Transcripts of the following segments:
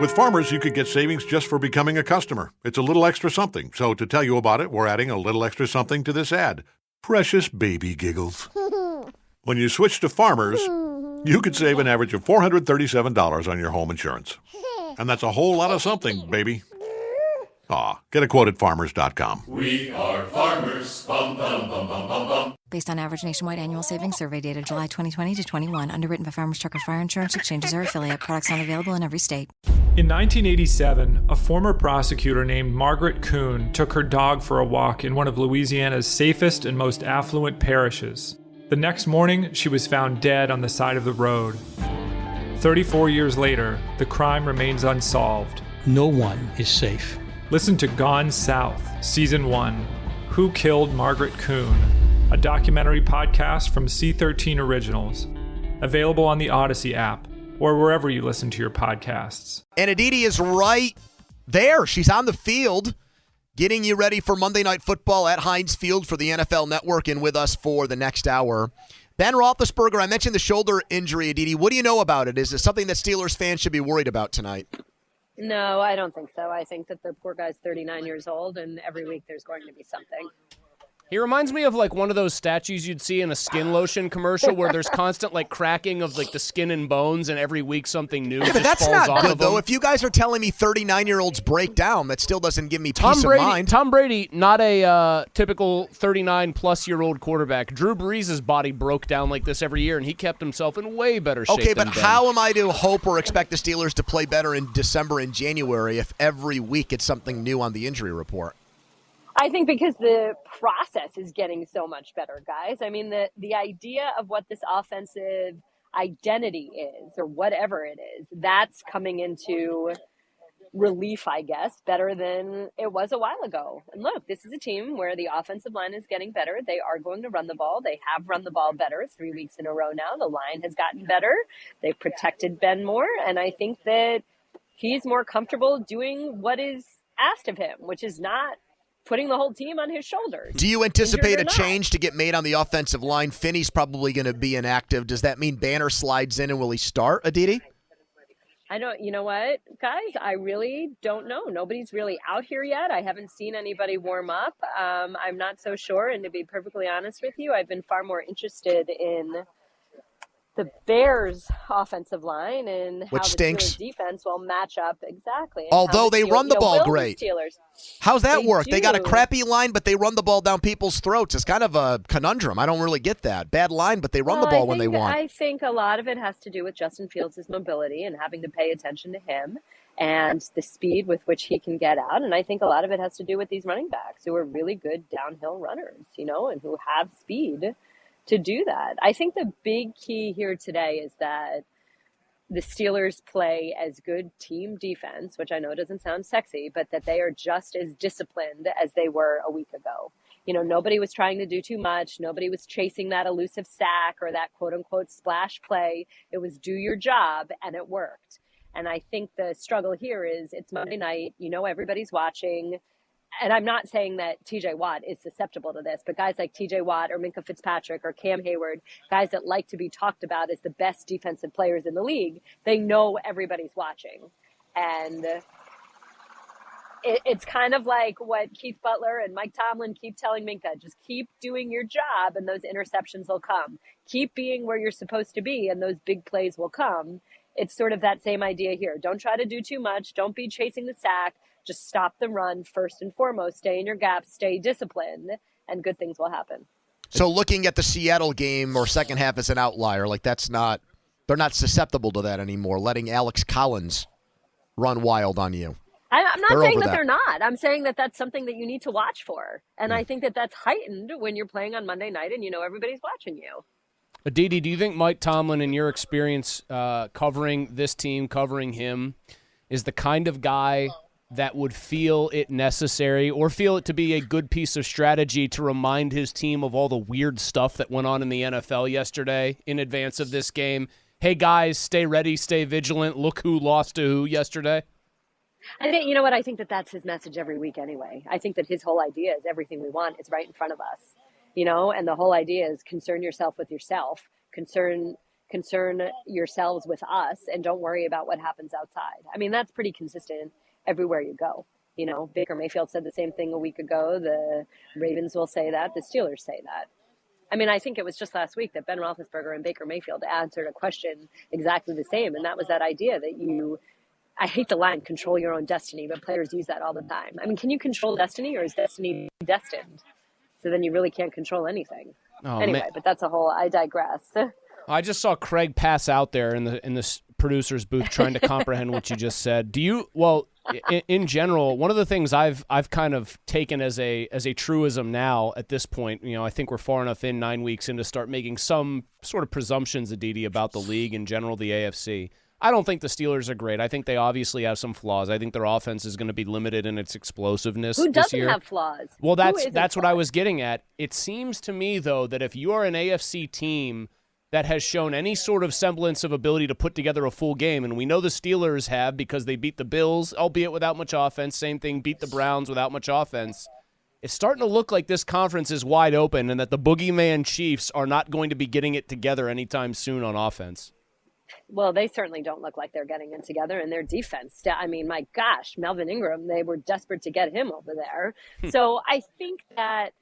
With Farmers, you could get savings just for becoming a customer. It's a little extra something. So to tell you about it, we're adding a little extra something to this ad. Precious baby giggles. When you switch to Farmers, you could save an average of $437 on your home insurance. And that's a whole lot of something, baby. Aw, get a quote at farmers.com. We are farmers. Bum, bum, bum, bum, bum, bum. Based on average nationwide annual savings survey data July 2020 to 21. Underwritten by Farmers Trucker Fire Insurance Exchanges or affiliate. Products not available in every state. In 1987, a former prosecutor named Margaret Kuhn took her dog for a walk in one of Louisiana's safest and most affluent parishes. The next morning, she was found dead on the side of the road. 34 years later, the crime remains unsolved. No one is safe. Listen to Gone South, Season 1, Who Killed Margaret Kuhn? A documentary podcast from C13 Originals. Available on the Odyssey app or wherever you listen to your podcasts. And Aditi is right there. She's on the field getting you ready for Monday Night Football at Heinz Field for the NFL Network and with us for the next hour. Ben Roethlisberger, I mentioned the shoulder injury, Aditi. What do you know about it? Is it something that Steelers fans should be worried about tonight? No, I don't think so. I think that the poor guy's 39 years old, and every week there's going to be something. He reminds me of like one of those statues you'd see in a skin lotion commercial where there's constant like cracking of like the skin and bones, and every week something new Yeah, just but that's falls not off good, of though. him. If you guys are telling me 39-year-olds break down, that still doesn't give me peace of mind. Tom Brady, not a typical 39-plus-year-old quarterback. Drew Brees' body broke down like this every year, and he kept himself in way better shape. Okay, but than Ben. how am I to hope or expect the Steelers to play better in December and January if every week it's something new on the injury report? I think because the process is getting so much better, guys. I mean, the idea of what this offensive identity is, or whatever it is, that's coming into relief, I guess, better than it was a while ago. And look, this is a team where the offensive line is getting better. They are going to run the ball. They have run the ball better 3 weeks in a row now. The line has gotten better. They've protected Ben more. And I think that he's more comfortable doing what is asked of him, which is not putting the whole team on his shoulders. Do you anticipate a change to get made on the offensive line? Finney's probably going to be inactive. Does that mean Banner slides in and will he start, Aditi? I don't, you know what, guys, I really don't know. Nobody's really out here yet. I haven't seen anybody warm up. I'm not so sure. And to be perfectly honest with you, I've been far more interested in the Bears' offensive line and how the Steelers' defense will match up exactly. Although they run the ball great. How's that work? They got a crappy line, but they run the ball down people's throats. It's kind of a conundrum. I don't really get that. Bad line, but they run the ball when they want. I think a lot of it has to do with Justin Fields' mobility and having to pay attention to him and the speed with which he can get out. And I think a lot of it has to do with these running backs who are really good downhill runners, and who have speed to do that. I think the big key here today is that the Steelers play as good team defense, which I know doesn't sound sexy, but that they are just as disciplined as they were a week ago. Nobody was trying to do too much. Nobody was chasing that elusive sack or that quote unquote splash play. It was do your job, and it worked. And I think the struggle here is it's Monday night. Everybody's watching. And I'm not saying that TJ Watt is susceptible to this, but guys like TJ Watt or Minka Fitzpatrick or Cam Hayward, guys that like to be talked about as the best defensive players in the league, they know everybody's watching. And it's kind of like what Keith Butler and Mike Tomlin keep telling Minka, just keep doing your job and those interceptions will come. Keep being where you're supposed to be and those big plays will come. It's sort of that same idea here. Don't try to do too much. Don't be chasing the sack. Just stop the run first and foremost. Stay in your gaps, stay disciplined, and good things will happen. So looking at the Seattle game or second half as an outlier, they're not susceptible to that anymore, letting Alex Collins run wild on you. I'm not saying that they're not. I'm saying that that's something that you need to watch for. And I think that that's heightened when you're playing on Monday night and everybody's watching you. Aditi, do you think Mike Tomlin, in your experience covering this team, covering him, is the kind of guy that would feel it necessary or feel it to be a good piece of strategy to remind his team of all the weird stuff that went on in the NFL yesterday in advance of this game? Hey, guys, stay ready, stay vigilant. Look who lost to who yesterday. I think, you know what? I think that that's his message every week anyway. I think that his whole idea is everything we want is right in front of us, you know, and the whole idea is concern yourself with yourself, concern concern yourselves with us and don't worry about what happens outside. I mean, that's pretty consistent everywhere you go. You know, Baker Mayfield said the same thing a week ago. The Ravens will say that. The Steelers say that. I mean, I think it was just last week that Ben Roethlisberger and Baker Mayfield answered a question exactly the same. And that was that idea that I hate the line, control your own destiny, but players use that all the time. I mean, can you control destiny, or is destiny destined? So then you really can't control anything. Anyway, but that's I digress. I just saw Craig pass out there in the producer's booth trying to comprehend what you just said. In general, one of the things I've kind of taken as a truism now at this point, you know, I think we're far enough in 9 weeks in to start making some sort of presumptions, Aditi, about the league in general, the AFC. I don't think the Steelers are great. I think they obviously have some flaws. I think their offense is going to be limited in its explosiveness Who this year. doesn't have flaws? Well, that's what I was getting at. It seems to me, though, that if you are an AFC team that has shown any sort of semblance of ability to put together a full game, and we know the Steelers have because they beat the Bills, albeit without much offense. Same thing, beat the Browns without much offense. It's starting to look like this conference is wide open and that the boogeyman Chiefs are not going to be getting it together anytime soon on offense. Well, they certainly don't look like they're getting it together, and their defense. I mean, my gosh, Melvin Ingram, they were desperate to get him over there. So I think that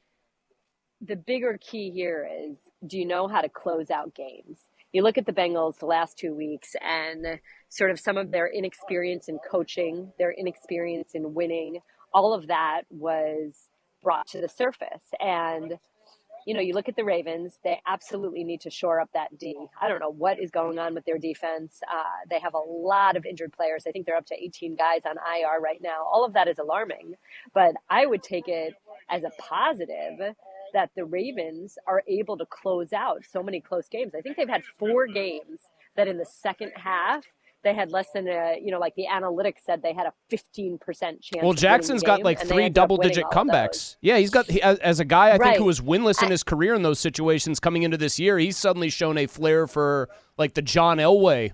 the bigger key here is, do you know how to close out games? You look at the Bengals the last 2 weeks and sort of some of their inexperience in coaching, their inexperience in winning, all of that was brought to the surface. And you know, you look at the Ravens, they absolutely need to shore up that D. I don't know what is going on with their defense. They have a lot of injured players. I think they're up to 18 guys on IR right now. All of that is alarming, but I would take it as a positive that the Ravens are able to close out so many close games. I think they've had 4 games that in the second half, they had less than like the analytics said they had a 15% chance. Well, Jackson's got like 3 double-digit comebacks. Yeah, as a guy I think who was winless in his career in those situations coming into this year, he's suddenly shown a flair for like the John Elway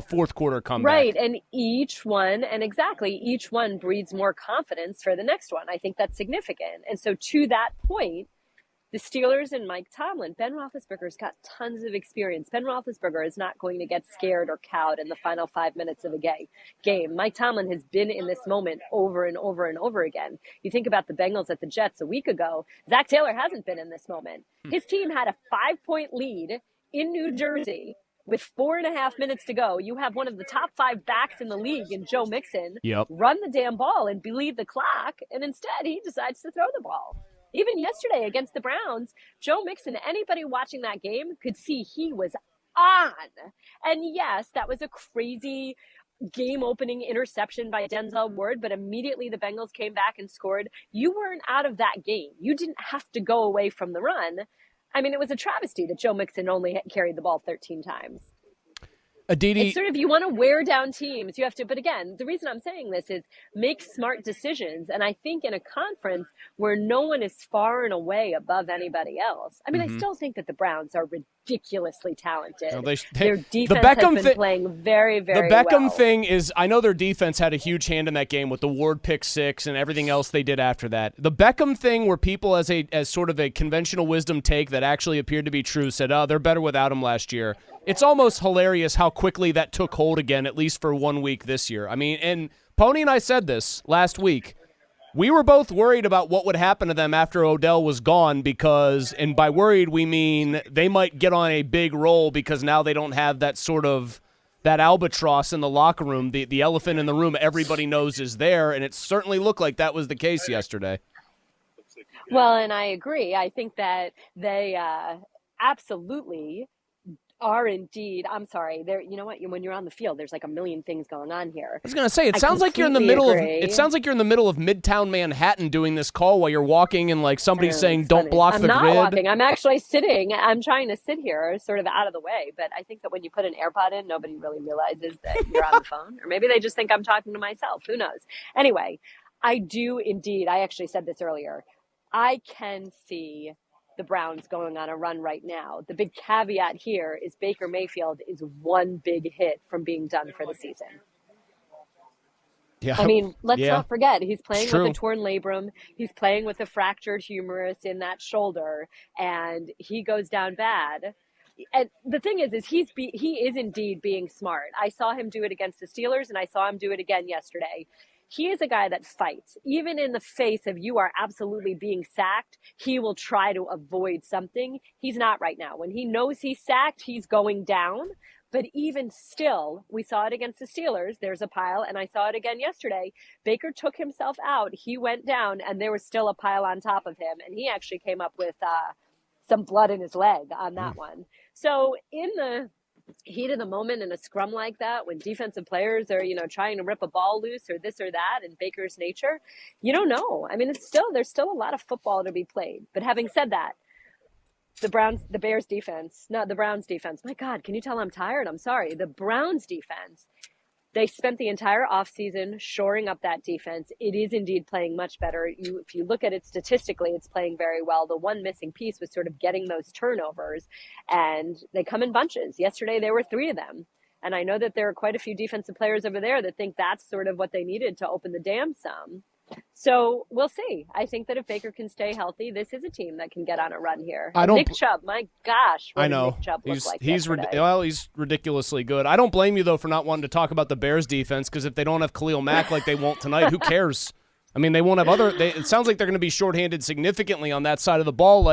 fourth quarter comeback. Right, and each one breeds more confidence for the next one. I think that's significant. And so to that point, the Steelers and Mike Tomlin, Ben Roethlisberger's got tons of experience. Ben Roethlisberger is not going to get scared or cowed in the final 5 minutes of a game. Mike Tomlin has been in this moment over and over and over again. You think about the Bengals at the Jets a week ago. Zach Taylor hasn't been in this moment. His team had a 5-point lead in New Jersey with 4.5 minutes to go. You have one of the top 5 backs in the league in Joe Mixon. Run the damn ball and bleed the clock, and instead he decides to throw the ball. Even yesterday against the Browns, Joe Mixon, anybody watching that game could see he was on. And yes, that was a crazy game-opening interception by Denzel Ward, but immediately the Bengals came back and scored. You weren't out of that game. You didn't have to go away from the run. I mean, it was a travesty that Joe Mixon only carried the ball 13 times. Aditi, it's sort of, you want to wear down teams. You have to, but again, the reason I'm saying this is make smart decisions. And I think in a conference where no one is far and away above anybody else, I mean, I still think that the Browns are ridiculously talented. No, their defense has been playing very, very well. The Beckham thing is, I know their defense had a huge hand in that game with the Ward pick 6 and everything else they did after that. The Beckham thing where people as sort of a conventional wisdom take that actually appeared to be true said, oh, they're better without him last year. It's almost hilarious how quickly that took hold again, at least for 1 week this year. I mean, and Pony and I said this last week. We were both worried about what would happen to them after Odell was gone because, and by worried we mean they might get on a big roll because now they don't have that sort of, that albatross in the locker room, the elephant in the room everybody knows is there, and it certainly looked like that was the case yesterday. Well, and I agree. I think that they absolutely are indeed. I'm sorry. There, you know what? When you're on the field, there's like a million things going on here. I was gonna say, it sounds like you're in the middle of. It sounds like you're in the middle of Midtown Manhattan doing this call while you're walking, and like somebody's saying, "Don't block the grid." I'm not walking. I'm actually sitting. I'm trying to sit here, sort of out of the way. But I think that when you put an AirPod in, nobody really realizes that you're on the phone, or maybe they just think I'm talking to myself. Who knows? Anyway, I do indeed. I actually said this earlier. I can see the Browns going on a run right now. The big caveat here is Baker Mayfield is one big hit from being done for the season. Yeah. I mean, let's not forget, he's playing with a torn labrum. He's playing with a fractured humerus in that shoulder, and he goes down bad. And the thing is he is indeed being smart. I saw him do it against the Steelers, and I saw him do it again yesterday. He is a guy that fights. Even in the face of you are absolutely being sacked, he will try to avoid something. He's not right now. When he knows he's sacked, he's going down. But even still, we saw it against the Steelers. There's a pile, and I saw it again yesterday. Baker took himself out. He went down, and there was still a pile on top of him. And he actually came up with some blood in his leg on that one. So in the heat of the moment in a scrum like that, when defensive players are, trying to rip a ball loose or this or that in Baker's nature, you don't know. I mean, there's still a lot of football to be played. But having said that, the Browns defense, my God, can you tell I'm tired? I'm sorry. The Browns defense, they spent the entire offseason shoring up that defense. It is indeed playing much better. If you look at it statistically, it's playing very well. The one missing piece was sort of getting those turnovers, and they come in bunches. Yesterday, there were 3 of them. And I know that there are quite a few defensive players over there that think that's sort of what they needed to open the dam some. So we'll see. I think that if Baker can stay healthy, this is a team that can get on a run here. Nick Chubb, my gosh, what did Nick Chubb look like yesterday? He's ridiculously good. I don't blame you, though, for not wanting to talk about the Bears defense, because if they don't have Khalil Mack like they won't tonight, who cares? I mean, they won't have it sounds like they're going to be shorthanded significantly on that side of the ball.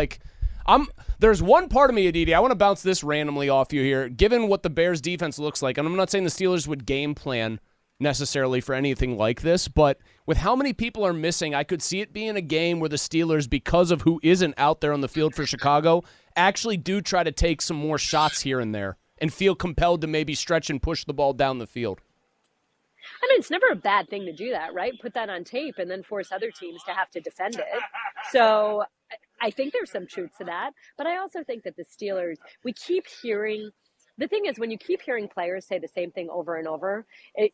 There's one part of me, Aditi, I want to bounce this randomly off you here. Given what the Bears defense looks like, and I'm not saying the Steelers would game plan necessarily for anything like this, but with how many people are missing, I could see it being a game where the Steelers, because of who isn't out there on the field for Chicago, actually do try to take some more shots here and there and feel compelled to maybe stretch and push the ball down the field. I mean, it's never a bad thing to do that, right? Put that on tape and then force other teams to have to defend it. So I think there's some truth to that. But I also think that the Steelers, we keep hearing, the thing is, when you keep hearing players say the same thing over and over,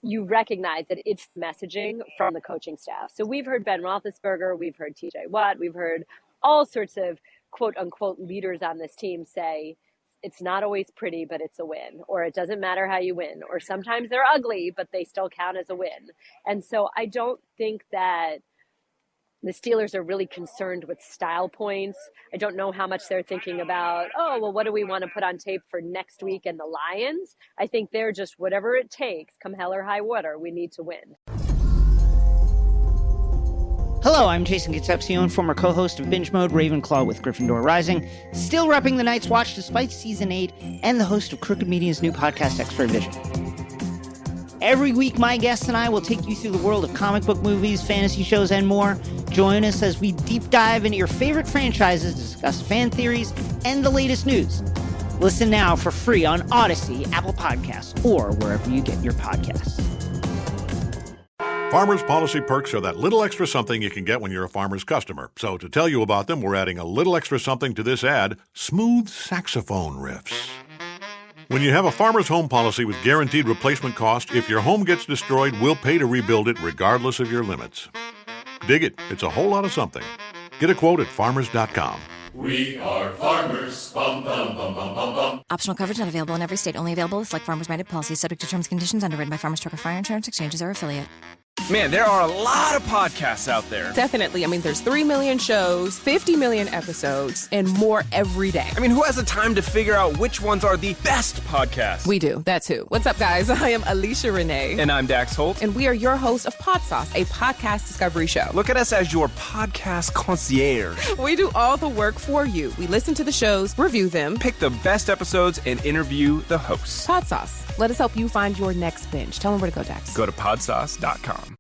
you recognize that it's messaging from the coaching staff. So we've heard Ben Roethlisberger, we've heard TJ Watt, we've heard all sorts of quote-unquote leaders on this team say, it's not always pretty, but it's a win. Or it doesn't matter how you win. Or sometimes they're ugly, but they still count as a win. And so I don't think that the Steelers are really concerned with style points. I don't know how much they're thinking about, what do we want to put on tape for next week and the Lions? I think they're just whatever it takes, come hell or high water, we need to win. Hello, I'm Jason Concepcion, former co-host of Binge Mode Ravenclaw with Gryffindor Rising, still repping the Night's Watch despite Season 8, and the host of Crooked Media's new podcast, X-Ray Vision. Every week, my guests and I will take you through the world of comic book movies, fantasy shows, and more. Join us as we deep dive into your favorite franchises, discuss fan theories, and the latest news. Listen now for free on Odyssey, Apple Podcasts, or wherever you get your podcasts. Farmers Policy Perks are that little extra something you can get when you're a Farmers customer. So to tell you about them, we're adding a little extra something to this ad, smooth saxophone riffs. When you have a Farmers home policy with guaranteed replacement cost, if your home gets destroyed, we'll pay to rebuild it regardless of your limits. Dig it. It's a whole lot of something. Get a quote at farmers.com. We are farmers. Bum, bum, bum, bum, bum, bum. Optional coverage not available in every state. Only available with select Farmers-branded policies subject to terms and conditions underwritten by Farmers Trucker Fire Insurance Exchanges or affiliate. Man, there are a lot of podcasts out there. Definitely. I mean, there's 3 million shows, 50 million episodes, and more every day. I mean, who has the time to figure out which ones are the best podcasts? We do. That's who. What's up, guys? I am Alicia Renee. And I'm Dax Holt. And we are your hosts of Pod Sauce, a podcast discovery show. Look at us as your podcast concierge. We do all the work for you. We listen to the shows, review them, pick the best episodes, and interview the hosts. Pod Sauce. Let us help you find your next binge. Tell them where to go, Dax. Go to podsauce.com.